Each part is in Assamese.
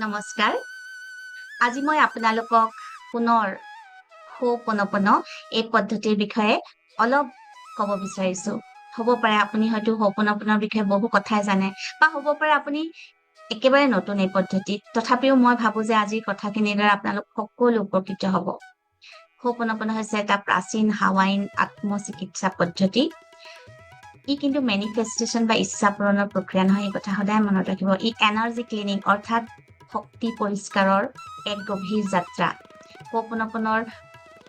নমস্কাৰ। আজি মই আপোনালোকক পুনৰ হোপনপন এই পদ্ধতিৰ বিষয়ে অলপ ক'ব বিচাৰিছো। হ'ব পাৰে আপুনি হয়তো হোপনপনৰ বিষয়ে বহু কথাই জানে বা হ'ব পাৰে আপুনি একেবাৰে নতুন এই পদ্ধতিত। তথাপিও মই ভাবো যে আজিৰ কথাখিনিৰ দ্বাৰা আপোনালোক সকলো উপকৃত হ'ব। হোপনপন হৈছে এটা প্ৰাচীন হাৱাইন আত্মচিকিৎসা পদ্ধতি। ই কিন্তু মেনিফেষ্টেশ্যন বা ইচ্ছা পূৰণৰ প্ৰক্ৰিয়া নহয়, এই কথা সদায় মনত ৰাখিব। ই এনাৰ্জি ক্লিনিং অৰ্থাৎ শক্তি পৰিষ্কাৰৰ এক গভীৰ যাত্ৰা। হোপনপনৰ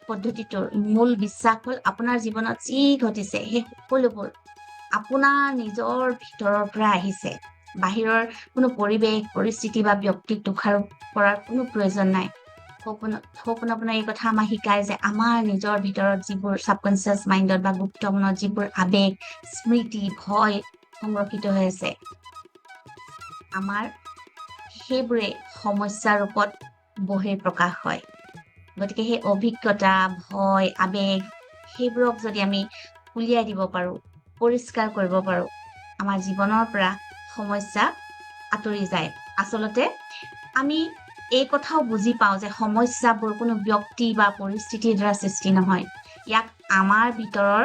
পদ্ধতিটোৰ মূল বিশ্বাস হ'ল আপোনাৰ জীৱনত যি ঘটিছে সেই সকলোবোৰ আপোনাৰ নিজৰ ভিতৰৰ পৰা আহিছে। বাহিৰৰ কোনো পৰিৱেশ পৰিস্থিতি বা ব্যক্তিক দোষাৰোপ কৰাৰ কোনো প্ৰয়োজন নাই। হোপনপনে এই কথা আমাক শিকায় যে আমাৰ নিজৰ ভিতৰত যিবোৰ ছাবকনচিয়াছ মাইণ্ডত বা গুপ্ত মনত যিবোৰ আৱেগ স্মৃতি ভয় সংৰক্ষিত হৈ আছে, আমাৰ সেইবোৰে সমস্যাৰ ৰূপত বহিঃপ্ৰকাশ হয়। গতিকে সেই অভিজ্ঞতা ভয় আৱেগ সেইবোৰক যদি আমি উলিয়াই দিব পাৰো, পৰিষ্কাৰ কৰিব পাৰো, আমাৰ জীৱনৰ পৰা সমস্যা আঁতৰি যায়। আচলতে আমি এই কথাও বুজি পাওঁ যে সমস্যাবোৰ কোনো ব্যক্তি বা পৰিস্থিতিৰ দ্বাৰা সৃষ্টি নহয়। ইয়াক আমাৰ ভিতৰৰ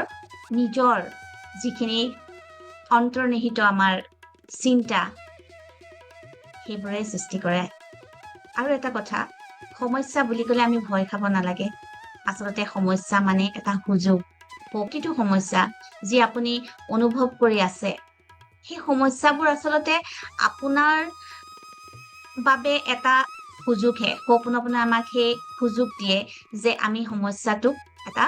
নিজৰ যিখিনি অন্তৰ্নিহিত আমাৰ চিন্তা সেইবোৰে সৃষ্টি কৰে। আৰু এটা কথা, সমস্যা বুলি ক'লে আমি ভয় খাব নালাগে। আচলতে সমস্যা মানে এটা সুযোগ। প্ৰতিটো সমস্যা যি আপুনি অনুভৱ কৰি আছে, সেই সমস্যাবোৰ আচলতে আপোনাৰ বাবে এটা সুযোগহে। হোপনপনে আমাক সেই সুযোগ দিয়ে যে আমি সমস্যাটোক এটা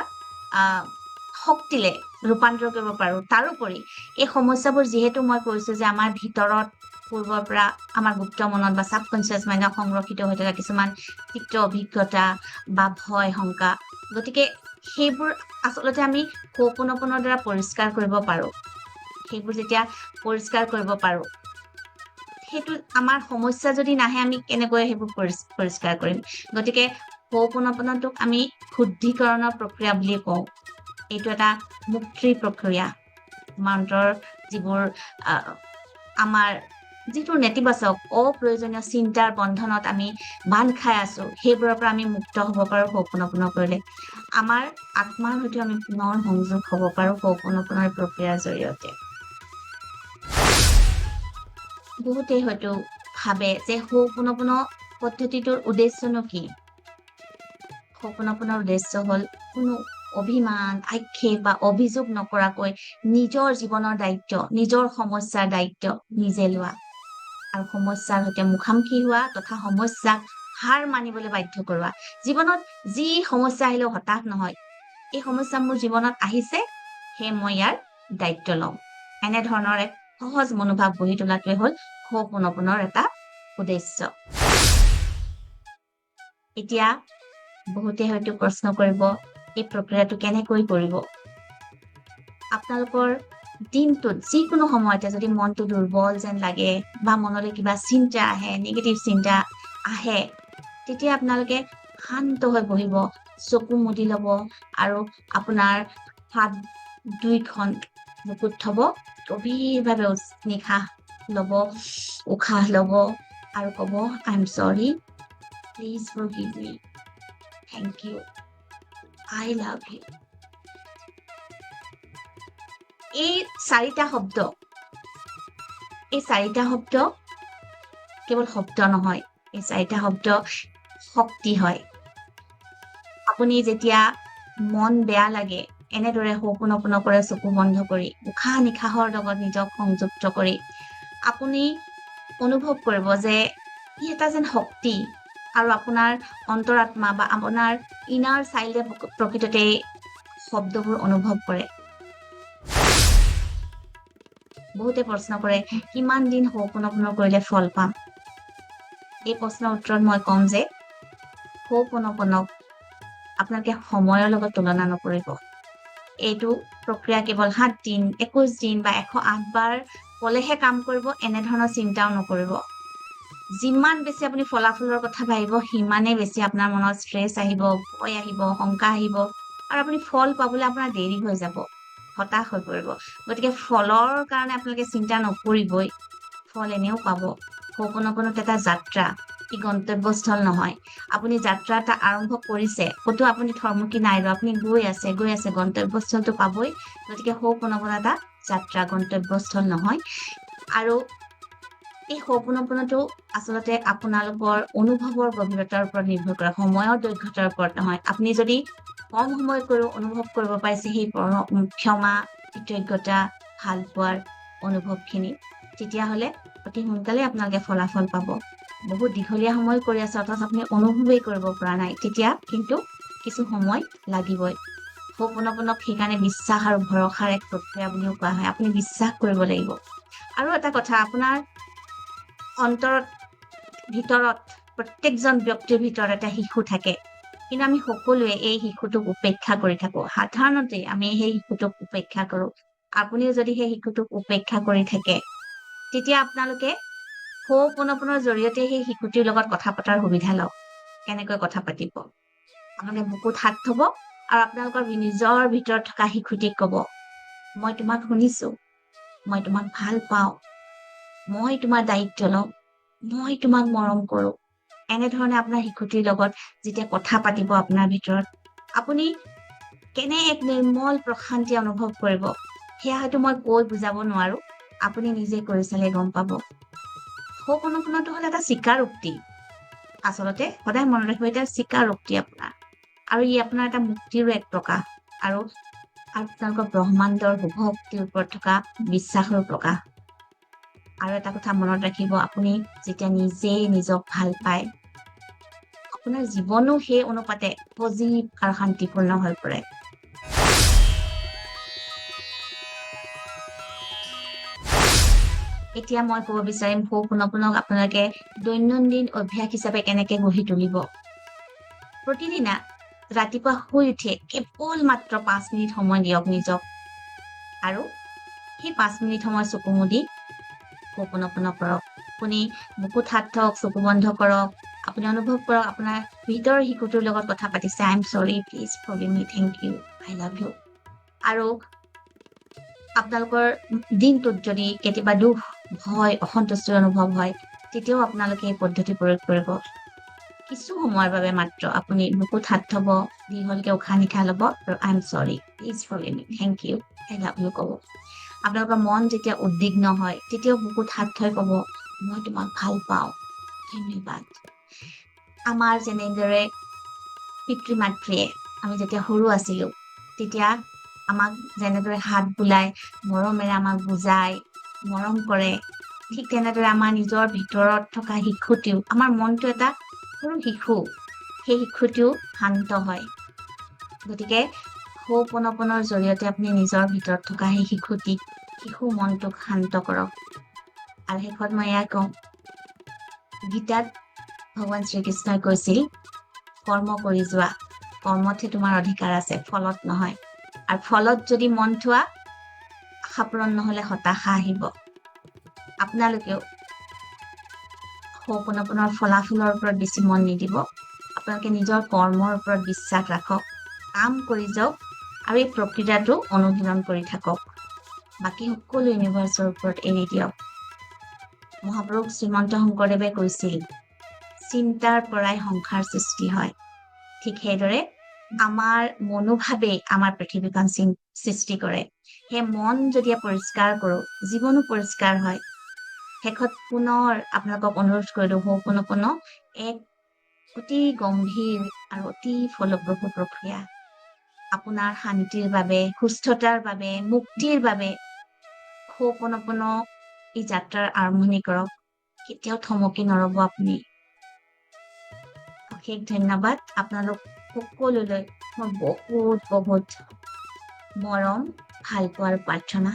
শক্তিলে ৰূপান্তৰ কৰিব পাৰো। তাৰোপৰি এই সমস্যাবোৰ যিহেতু মই কৈছো যে আমাৰ ভিতৰত পূৰ্বৰ পৰা আমাৰ গুপ্ত মনত বা ছাবকনচিয়াছ মাইণ্ডত সংৰক্ষিত হৈ থকা কিছুমান তিক্ত অভিজ্ঞতা বা ভয় শংকা, গতিকে সেইবোৰ আচলতে আমি হোপনপনৰ দ্বাৰা পৰিষ্কাৰ কৰিব পাৰো। সেইবোৰ যেতিয়া পৰিষ্কাৰ কৰিব পাৰো, সেইটো আমাৰ সমস্যা যদি নাহে আমি কেনেকৈ সেইবোৰ পৰিষ্কাৰ কৰিম। গতিকে হোপনপনটোক আমি শুদ্ধিকৰণৰ প্ৰক্ৰিয়া বুলি কওঁ। এইটো এটা মুক্তিৰ প্ৰক্ৰিয়া। আমাৰ যিবোৰ আমাৰ যিটো নেতিবাচক অপ্ৰয়োজনীয় চিন্তাৰ বন্ধনত আমি বান্ধ খাই আছো, সেইবোৰৰ পৰা আমি মুক্ত হ'ব পাৰো হোপনপন কৰিলে। আমাৰ আত্মাৰ সৈতে আমি পুনৰ সংযোগ হ'ব পাৰো হোপনপনৰ প্ৰক্ৰিয়াৰ জৰিয়তে। বহুতেই হয়তো ভাবে যে হোপনপন পদ্ধতিটোৰ উদ্দেশ্যনো কি? হোপনপনৰ উদ্দেশ্য হ'ল কোনো অভিমান আক্ষেপ বা অভিযোগ নকৰাকৈ নিজৰ জীৱনৰ দায়িত্ব, নিজৰ সমস্যাৰ দায়িত্ব নিজে লোৱা আৰু সমস্যাৰ সৈতে মুখামুখি হোৱা তথা সমস্যাক হাৰ মানিবলৈ বাধ্য কৰোৱা। জীৱনত যি সমস্যা আহিলেও হতাশ নহয়। এই সমস্যা মোৰ জীৱনত আহিছে, সেয়ে মই ইয়াৰ দায়িত্ব লওঁ। এনেধৰণৰ এক সহজ মনোভাৱ গঢ়ি তোলাটোৱে হ'ল হোপনপনৰ এটা উদ্দেশ্য। এতিয়া বহুতে হয়তো প্ৰশ্ন কৰিব, এই প্ৰক্ৰিয়াটো কেনেকৈ কৰিব? আপোনালোকৰ দিনটোত যিকোনো সময়তে যদি মনটো দুৰ্বল যেন লাগে বা মনলৈ কিবা চিন্তা আহে, নিগেটিভ চিন্তা আহে, তেতিয়া আপোনালোকে শান্ত হৈ বহিব, চকু মুদি ল'ব আৰু আপোনাৰ হাত দুইখন বুকুত থব, গভীৰভাৱে নিশাহ ল'ব, উশাহ ল'ব আৰু ক'ব, I am sorry, please forgive me, thank you, I love you. এই চাৰিটা শব্দ কেৱল শব্দ নহয়, এই চাৰিটা শব্দ শক্তি হয়। আপুনি যেতিয়া মন বেয়া লাগে, এনেদৰে হোপনপন কৰে চকু বন্ধ কৰি, উশাহ নিশাহৰ লগত নিজক সংযুক্ত কৰি আপুনি অনুভৱ কৰিব যে ই এটা যেন শক্তি আৰু আপোনাৰ অন্তৰাত্মা বা আপোনাৰ ইনাৰ চাইল্ডে প্ৰকৃততে শব্দবোৰ অনুভৱ কৰে। বহুতে প্ৰশ্ন কৰে, কিমান দিন হোপনপন কৰিলে ফল পাম? এই প্ৰশ্নৰ উত্তৰত মই ক'ম যে হোপনপনক আপোনালোকে সময়ৰ লগত তুলনা নকৰিব। এইটো প্ৰক্ৰিয়া কেৱল 7 দিন 21 দিন বা 108 বাৰ ক'লেহে কাম কৰিব, এনেধৰণৰ চিন্তাও নকৰিব। যিমান বেছি আপুনি ফলাফলৰ কথা ভাবিব, সিমানেই বেছি আপোনাৰ মনত ষ্ট্ৰেছ আহিব, ভয় আহিব, শংকা আহিব আৰু আপুনি ফল পাবলৈ আপোনাৰ দেৰি হৈ যাব, হতাশ হৈ পৰিব। গতিকে ফলৰ কাৰণে আপোনালোকে চিন্তা নকৰিবই, ফল এনেও পাব। হোপনপনত এটা যাত্ৰা, ই গন্তব্যস্থল নহয়। আপুনি যাত্ৰা এটা আৰম্ভ কৰিছে, ক'তো আপুনি থৰমুকি নাই ৰোৱা, আপুনি গৈ আছে গন্তব্যস্থলটো পাবই। গতিকে হোপনপনা এটা যাত্ৰা, গন্তব্যস্থল নহয়। আৰু এই হোপনপনাটো আচলতে আপোনালোকৰ অনুভৱৰ গভীৰতাৰ ওপৰত নিৰ্ভৰ কৰে, সময়ৰ দৈৰ্ঘ্যতাৰ ওপৰত নহয়। আপুনি যদি কম সময় কৰি অনুভৱ কৰিব পাৰিছে সেই ক্ষমা, কৃতজ্ঞতা, ভাল পোৱাৰ অনুভৱখিনি, তেতিয়াহ'লে অতি সোনকালে আপোনালোকে ফলাফল পাব। বহুত দীঘলীয়া সময় কৰি আছে অথচ আপুনি অনুভৱেই কৰিব পৰা নাই, তেতিয়া কিন্তু কিছু সময় লাগিবই। হোপনপনক সেইকাৰণে বিশ্বাস আৰু ভৰসাৰ এক প্ৰক্ৰিয়া বুলিও কোৱা হয়। আপুনি বিশ্বাস কৰিব লাগিব। আৰু এটা কথা, আপোনাৰ অন্তৰত, ভিতৰত, প্ৰত্যেকজন ব্যক্তিৰ ভিতৰত এটা শিশু থাকে, কিন্তু আমি সকলোৱে এই শিশুটোক উপেক্ষা কৰি থাকো। সাধাৰণতে আমি সেই শিশুটোক উপেক্ষা কৰো। আপুনিও যদি সেই শিশুটোক উপেক্ষা কৰি থাকে, তেতিয়া আপোনালোকে হোপনপনৰ জৰিয়তে সেই শিশুটিৰ লগত কথা পতাৰ সুবিধা লওক। কেনেকৈ কথা পাতিব? আপোনালোকে বুকুত হাত থব আৰু আপোনালোকৰ নিজৰ ভিতৰত থকা শিশুটিক কব, মই তোমাক শুনিছো, মই তোমাক ভাল পাওঁ, মই তোমাৰ দায়িত্ব লওঁ, মই তোমাক মৰম কৰো। এনেধৰণে আপোনাৰ শিশুটিৰ লগত যেতিয়া কথা পাতিব আপোনাৰ ভিতৰত, আপুনি কেনে এক নিৰ্মল প্ৰশান্তি অনুভৱ কৰিব, সেয়া হয়তো মই কৈ বুজাব নোৱাৰো, আপুনি নিজে কৰি চালে গম পাব। হোপনপনাটো হ'ল এটা স্বীকাৰোক্তি। আচলতে সদায় মনত ৰাখিব, এটা স্বীকাৰোক্তি আপোনাৰ, আৰু ই আপোনাৰ এটা মুক্তিৰো এক প্ৰকাশ, আৰু আপোনালোকৰ ব্ৰহ্মাণ্ডৰ শুভশক্তিৰ ওপৰত থকা বিশ্বাসৰ প্ৰকাশ। আৰু এটা কথা মনত ৰাখিব, আপুনি যেতিয়া নিজেই নিজক ভাল পায়, আপোনাৰ জীৱনো সেই অনুপাতে সজীৱ আৰু শান্তিপূৰ্ণ হৈ পৰে। এতিয়া মই ক'ব বিচাৰিম হোপনপনক আপোনালোকে দৈনন্দিন অভ্যাস হিচাপে কেনেকে গঢ়ি তুলিব। প্ৰতিদিনা ৰাতিপুৱা শুই উঠি কেৱল মাত্ৰ 5 মিনিট সময় দিয়ক নিজক, আৰু সেই 5 মিনিট সময় চকু মুদি হোপনপন কৰক। আপুনি বুকুত হাত থওক, চকু বন্ধ কৰক, আপুনি অনুভৱ কৰক আপোনাৰ ভিতৰৰ শিশুটোৰ লগত কথা পাতিছে, I am sorry, please forgive me, thank you, I love you. আৰু আপোনালোকৰ দিনটোত যদি কেতিয়াবা দুখ, ভয়, অসন্তুষ্টিৰ অনুভৱ হয়, তেতিয়াও আপোনালোকে এই পদ্ধতি প্ৰয়োগ কৰিব। কিছু সময়ৰ বাবে মাত্ৰ আপুনি বুকুত হাত থব, দীঘলকে উশাহ নিশাহ ল'ব আৰু I am sorry, please forgive me, thank you, I love you ক'ব। আপোনালোকৰ মন যেতিয়া উদ্বিগ্ন হয়, তেতিয়াও বুকুত হাত থৈ ক'ব, মই তোমাক ভাল পাওঁ, ধন্যবাদ। আমাৰ যেনেদৰে পিতৃ মাতৃয়ে, আমি যেতিয়া সৰু আছিলো, তেতিয়া আমাক যেনেদৰে হাত বুলাই মৰমেৰে আমাক বুজাই মৰম কৰে, ঠিক তেনেদৰে আমাৰ নিজৰ ভিতৰত থকা শিশুটিও, আমাৰ মনটো এটা সৰু শিশু, সেই শিশুটিও শান্ত হয়। গতিকে হোপনপনৰ জৰিয়তে আপুনি নিজৰ ভিতৰত থকা সেই শিশু মনটোক শান্ত কৰক। আৰু শেষত মই এয়া কওঁ, গীতাত ভগৱান শ্ৰীকৃষ্ণই কৈছিল, কৰ্ম কৰি যোৱা, কৰ্মতহে তোমাৰ অধিকাৰ আছে, ফলত নহয়। আৰু ফলত যদি মন থোৱা, আশা পূৰণ নহলে হতাশা আহিব। আপোনালোকেও হোপনপনৰ ফলাফলৰ ওপৰত বেছি মন নিদিব, আপোনালোকে নিজৰ কৰ্মৰ ওপৰত বিশ্বাস ৰাখক, কাম কৰি যাওক, আৰু এই প্ৰক্ৰিয়াটো অনুশীলন কৰি থাকক। বাকী সকলো ইউনিভাৰ্চৰ ওপৰত এৰি দিয়ক। মহাপুৰুষ শ্ৰীমন্ত শংকৰদেৱে কৈছিল, চিন্তাৰ পৰাই সংসাৰ সৃষ্টি হয়। ঠিক সেইদৰে আমাৰ মনোভাৱেই আমাৰ পৃথিৱীখন সৃষ্টি কৰে। সেই মন যদি পৰিষ্কাৰ কৰো, জীৱনো পৰিষ্কাৰ হয়। শেষত পুনৰ আপোনালোকক অনুৰোধ কৰিলো, হোপনপন এক অতি গম্ভীৰ আৰু অতি ফলপ্ৰসূ প্ৰক্ৰিয়া। আপোনাৰ শান্তিৰ বাবে, সুস্থতাৰ বাবে, মুক্তিৰ বাবে হোপনপন এই যাত্ৰাৰ আৰম্ভণি কৰক। কেতিয়াও থমকি নৰব আপুনি। অশেষ ধন্যবাদ। আপোনালোক সকলোলৈ মই বহুত বহুত মৰম, ভাল পোৱাৰ প্ৰাৰ্থনা।